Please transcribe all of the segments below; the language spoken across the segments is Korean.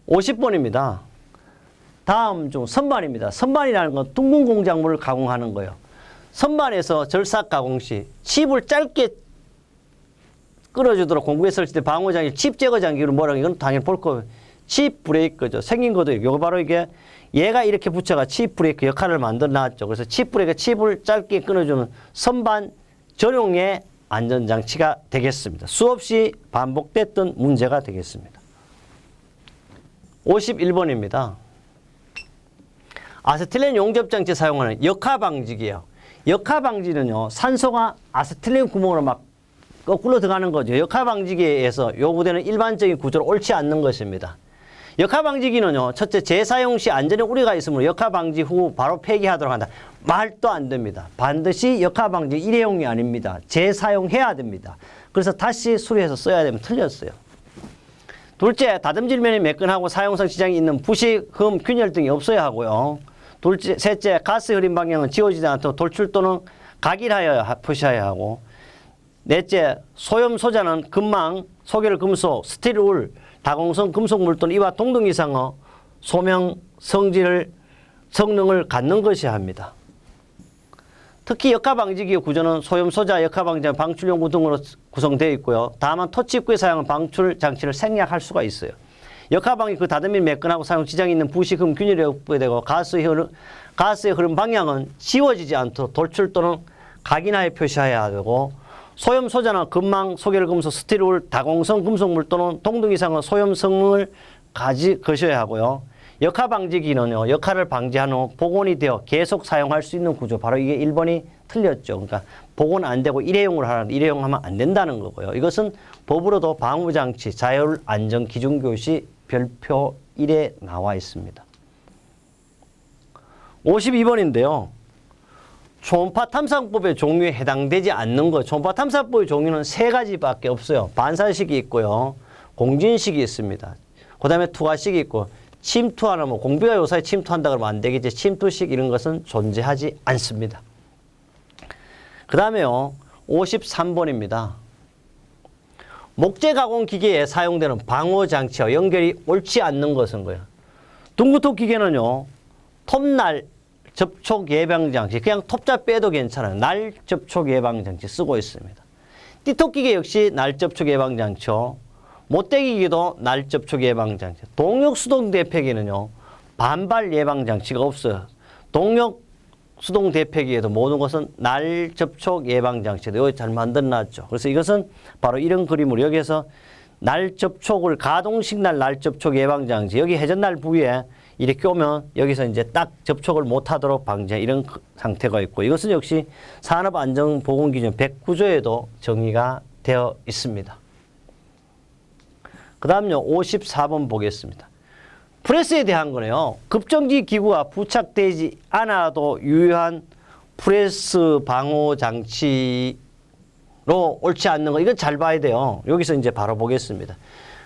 50번입니다. 다음 중 선반입니다. 선반이라는 건 둥근 공작물을 가공하는 거예요. 선반에서 절삭 가공 시 칩을 짧게 끌어주도록 공구에 설치된 방호장치, 칩 제거 장기로 뭐라고 이건 당연히 볼 거예요. 칩 브레이크죠. 생긴 것도 이거 바로 이게 얘가 이렇게 붙여가 칩 브레이크 역할을 만들어 놨죠. 그래서 칩 브레이크 칩을 짧게 끊어주는 선반 전용의 안전장치가 되겠습니다. 수없이 반복됐던 문제가 되겠습니다. 51번입니다. 아세틸렌 용접장치 사용하는 역하방지기예요. 역하방지는요, 산소가 아세틸렌 구멍으로 막 거꾸로 들어가는 거죠. 역하방지기에서 요구되는 일반적인 구조로 옳지 않는 것입니다. 역하방지기는요, 첫째, 재사용 시 안전에 우려가 있으므로 역하방지 후 바로 폐기하도록 한다. 말도 안 됩니다. 반드시 역하방지 일회용이 아닙니다. 재사용해야 됩니다. 그래서 다시 수리해서 써야 되면 틀렸어요. 둘째, 다듬질면이 매끈하고 사용성 지장이 있는 부식, 흠, 균열 등이 없어야 하고요. 셋째, 가스 흐림 방향은 지워지지 않도록 돌출 또는 각일하여 표시해야 하고. 넷째, 소염 소자는 금망, 소결 금속, 스틸울, 다공성 금속물 또는 이와 동등 이상의 소명 성능을 갖는 것이야 합니다. 특히 역하방지기의 구조는 소염 소자, 역하방지, 방출용구 등으로 구성되어 있고요. 다만 토치 입구에 사용한 방출 장치를 생략할 수가 있어요. 역하방지 그 다듬이 매끈하고 사용 지장이 있는 부식흠 균열이 확보되고 가스의 흐름 방향은 지워지지 않도록 돌출 또는 각인하여 표시해야 되고, 소염 소자나 금망, 소결 금속, 스틸울, 다공성 금속물 또는 동등 이상의 소염 성능을 거셔야 하고요. 역하방지기는요, 역하를 방지한 후 복원이 되어 계속 사용할 수 있는 구조. 바로 이게 1번이 틀렸죠. 그러니까 복원 안 되고 일회용으로 하라는, 일회용하면 안 된다는 거고요. 이것은 법으로도 방호장치 자율안전기준교시 별표 1에 나와 있습니다. 52번인데요. 초음파 탐사법의 종류에 해당되지 않는 것. 초음파 탐사법의 종류는 3가지밖에 없어요. 반사식이 있고요. 공진식이 있습니다. 그 다음에 투하식이 있고, 침투하는 뭐 공비가 요사에 침투한다 그러면 안 되겠지. 침투식 이런 것은 존재하지 않습니다. 그 다음에요. 53번입니다. 목재 가공 기계에 사용되는 방호 장치와 연결이 옳지 않는 것은 거예요. 둥구톱 기계는요, 톱날 접촉 예방 장치, 그냥 톱자 빼도 괜찮아요. 날 접촉 예방 장치 쓰고 있습니다. 띠톱 기계 역시 날 접촉 예방 장치요. 못대기 기계도 날 접촉 예방 장치. 동력 수동 대폐기는요, 반발 예방 장치가 없어요. 동력 수동 대폐기에도 모든 것은 날 접촉 예방 장치도 여기 잘 만들어놨죠. 그래서 이것은 바로 이런 그림으로 여기에서 날 접촉을 가동 시그널 날 접촉 예방 장치, 여기 회전날 부위에 이렇게 오면 여기서 이제 딱 접촉을 못하도록 방지한 이런 상태가 있고, 이것은 역시 산업안전보건기준 109조에도 정의가 되어 있습니다. 그 다음요, 54번 보겠습니다. 프레스에 대한 거네요. 급정지 기구가 부착되지 않아도 유효한 프레스 방호 장치로 옳지 않는 거, 이건 잘 봐야 돼요. 여기서 이제 바로 보겠습니다.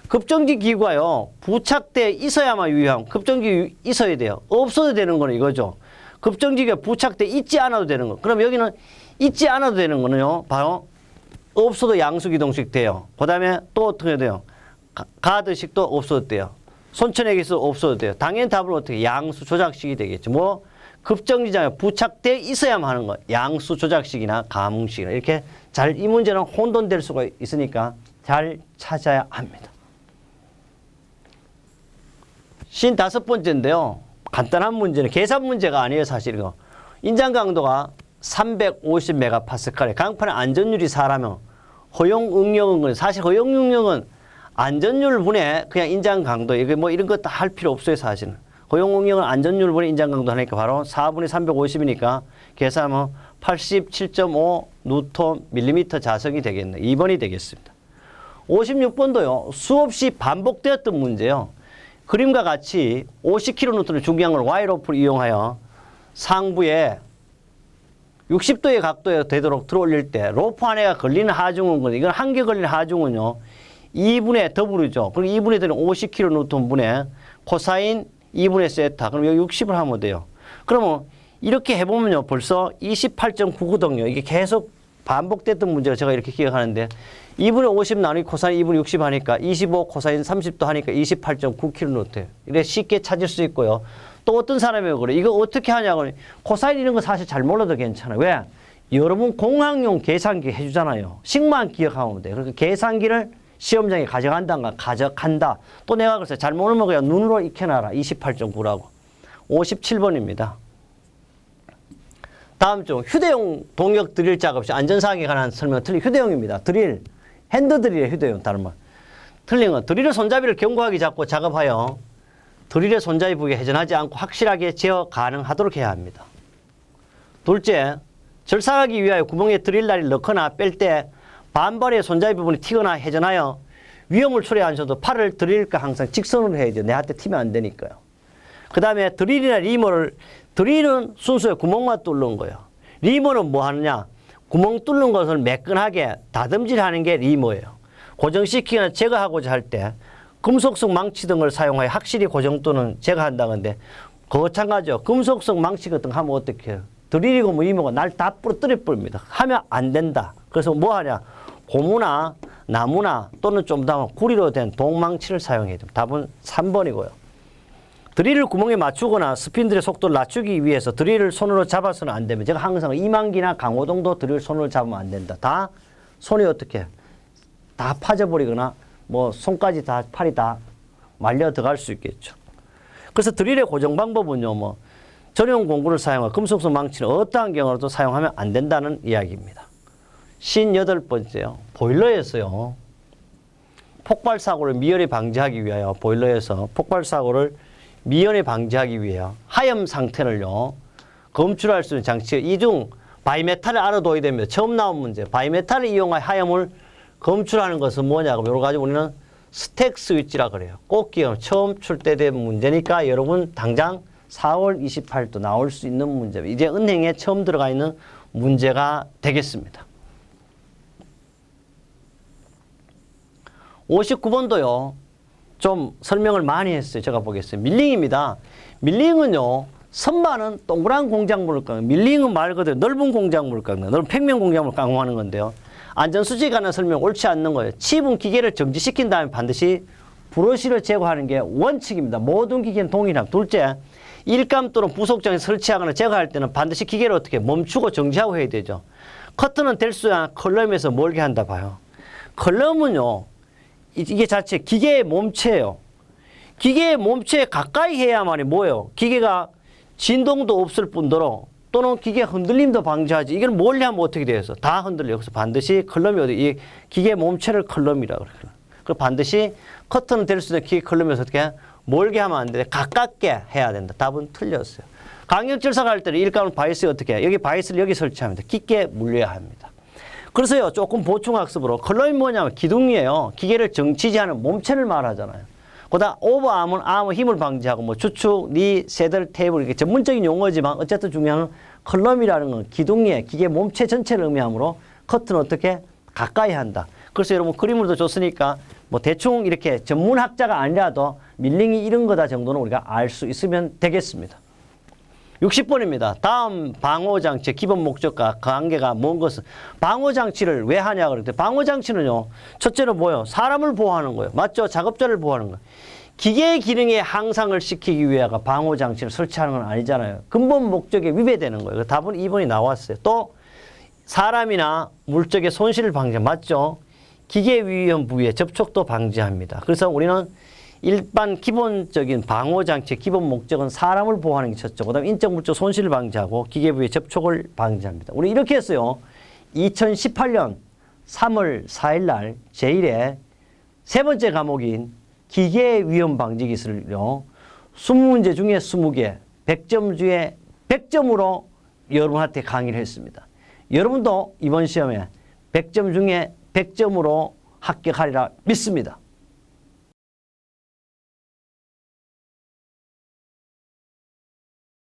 급정지 기구가요, 부착돼 있어야만 유효함. 급정지 있어야 돼요. 없어도 되는 거는 이거죠. 급정지기가 부착돼 있지 않아도 되는 거. 그럼 여기는 있지 않아도 되는 거는요, 바로 없어도 양수기동식 돼요. 그 다음에 또 어떻게 돼요? 가드식도 없어도 돼요. 손천액에서 없어도 돼요. 당연히 답은 어떻게? 양수 조작식이 되겠죠. 뭐 급정지장에 부착돼 있어야만 하는 거. 양수 조작식이나 가뭉식이나 이렇게 잘, 이 문제는 혼돈될 수가 있으니까 잘 찾아야 합니다. 55번째인데요. 간단한 문제는 계산 문제가 아니에요, 사실 이거. 인장 강도가 350메가파스칼에 강판의 안전율이 4라면 허용 응용은, 사실 허용 응용은 안전율 분에 그냥 인장 강도, 이게 뭐 이런 거 다 할 필요 없어요, 사실은. 허용 응용은 안전율 분에 인장 강도 하니까 바로 4분의 350이니까 계산하면 87.5 뉴턴 밀리미터 자석이 되겠네. 2번이 되겠습니다. 56번도요. 수없이 반복되었던 문제요. 그림과 같이 50kN의 중량을 와이로프를 이용하여 상부에 60도의 각도에 되도록 들어올릴 때 로프 안에가 걸리는 하중은, 이건 한 개 걸리는 하중은요, 2분의 더블이죠. 그럼 2분의 되는 50kN분의 코사인 2분의 세타. 그럼 여기 60을 하면 돼요. 그러면 이렇게 해보면요, 벌써 28.99거든요. 이게 계속 반복됐던 문제가 제가 이렇게 기억하는데 2분의 50 나누기 코사인 2분의 60 하니까 25 코사인 30도 하니까 28.9kN. 이래 쉽게 찾을 수 있고요. 또 어떤 사람이 그래. 이거 어떻게 하냐고. 코사인 이런 거 사실 잘 몰라도 괜찮아요. 왜? 여러분 공학용 계산기 해주잖아요. 식만 기억하면 돼요. 그러니까 계산기를 시험장에 가져간다. 또 내가 그랬어요. 잘 모르면 그냥 눈으로 익혀놔라. 28.9라고. 57번입니다. 다음 중 휴대용 동력 드릴 작업 시 안전사항에 관한 설명 틀린 휴대용입니다. 드릴, 핸드 드릴의 휴대용 다른 말. 틀린 건 드릴의 손잡이를 견고하게 잡고 작업하여 드릴의 손잡이 부위에 회전하지 않고 확실하게 제어 가능하도록 해야 합니다. 둘째, 절삭하기 위하여 구멍에 드릴날을 넣거나 뺄 때 반발의 손잡이 부분이 튀거나 회전하여 위험을 초래하셔도 팔을 드릴과 항상 직선으로 해야 돼요. 내한테 튀면 안 되니까요. 그 다음에 드릴이나 리머를, 드릴은 순수히 구멍만 뚫는 거예요. 리머는 뭐 하느냐? 구멍 뚫는 것을 매끈하게 다듬질하는 게 리머예요. 고정시키거나 제거하고자 할 때 금속성 망치 등을 사용하여 확실히 고정 또는 제거한다는데 그거 마찬가지죠. 금속성 망치 같은 거 하면 어떻게 해요? 드릴이고 뭐 리머가 날 다 부러뜨려 버립니다. 하면 안 된다. 그래서 뭐 하냐? 고무나 나무나 또는 좀 더 구리로 된 동망치를 사용해야 됩니다. 답은 3번이고요. 드릴을 구멍에 맞추거나 스핀들의 속도를 낮추기 위해서 드릴을 손으로 잡아서는 안 됩니다. 제가 항상 이만기나 강호동도 드릴 손으로 잡으면 안 된다. 다 손이 어떻게 다 파져버리거나 뭐 손까지 다 팔이 다 말려 들어갈 수 있겠죠. 그래서 드릴의 고정 방법은요. 뭐 전용 공구를 사용하고 금속성 망치는 어떠한 경우라도 사용하면 안 된다는 이야기입니다. 58번째요. 보일러에서요. 폭발 사고를 미연에 방지하기 위하여 보일러에서 폭발 사고를 미연에 방지하기 위해 하염 상태를요 검출할 수 있는 장치 이중 바이메탈을 알아둬야 됩니다. 처음 나온 문제 바이메탈을 이용하여 하염을 검출하는 것은 뭐냐고 여러 가지 우리는 스택 스위치라 그래요. 꼭 기억 처음 출제된 문제니까 여러분 당장 4월 28일 나올 수 있는 문제입니다. 이제 은행에 처음 들어가 있는 문제가 되겠습니다. 59번도요. 좀 설명을 많이 했어요. 제가 보겠습니다. 밀링입니다. 밀링은요. 선반은 동그란 공작물을 깎는 밀링은 말 그대로 넓은 공작물을 깎는 넓은 평면 공작물을 강화하는 건데요. 안전수칙에 관한 설명 옳지 않는 거예요. 칩은 기계를 정지시킨 다음에 반드시 브러쉬를 제거하는 게 원칙입니다. 모든 기계는 동일합니다. 둘째, 일감 또는 부속장에 설치하거나 제거할 때는 반드시 기계를 어떻게 멈추고 정지하고 해야 되죠. 커트는 될수야 컬럼에서 멀게 한다 봐요. 컬럼은요. 이게 자체 기계의 몸체예요. 기계의 몸체에 가까이 해야만이 뭐예요? 기계가 진동도 없을 뿐더러 또는 기계 흔들림도 방지하지. 이걸 멀리 하면 어떻게 돼서 다 흔들려요. 그래서 반드시 컬럼이 어디 이 기계 몸체를 컬럼이라고 그래요. 그리고 반드시 커트는 될 수 있는 기계 컬럼에서 어떻게 멀게 하면 안 돼. 가깝게 해야 된다. 답은 틀렸어요. 강력 절삭할 때는 일감은 바이스 어떻게 해? 여기 바이스를 여기 설치합니다. 깊게 물려야 합니다. 그래서요, 조금 보충학습으로 컬럼이 뭐냐면 기둥이에요. 기계를 정치지하는 몸체를 말하잖아요. 그다음 오버암은 암의 힘을 방지하고 뭐 주축, 니, 새들, 테이블 이게 전문적인 용어지만 어쨌든 중요한 건 컬럼이라는 건 기둥의 기계 몸체 전체를 의미하므로 커트는 어떻게 가까이 한다. 그래서 여러분 그림으로도 줬으니까 뭐 대충 이렇게 전문학자가 아니라도 밀링이 이런 거다 정도는 우리가 알 수 있으면 되겠습니다. 60번입니다. 다음 방호장치의 기본 목적과 관계가 뭔 것은 방호장치를 왜 하냐 그랬더니 방호장치는요. 첫째는 뭐예요? 사람을 보호하는 거예요. 맞죠? 작업자를 보호하는 거예요. 기계의 기능에 향상을 시키기 위해서 방호장치를 설치하는 건 아니잖아요. 근본 목적에 위배되는 거예요. 답은 2번이 나왔어요. 또 사람이나 물적의 손실을 방지 맞죠? 기계 위험 부위의 접촉도 방지합니다. 그래서 우리는 일반 기본적인 방호장치의 기본 목적은 사람을 보호하는 게 첫째. 그 다음에 인적 물적 손실을 방지하고 기계 부위의 접촉을 방지합니다. 우리 이렇게 했어요. 2018년 3월 4일 날 제1회 세 번째 과목인 기계 위험 방지 기술을요. 20문제 중에 20개, 100점 중에 100점으로 여러분한테 강의를 했습니다. 여러분도 이번 시험에 100점 중에 100점으로 합격하리라 믿습니다.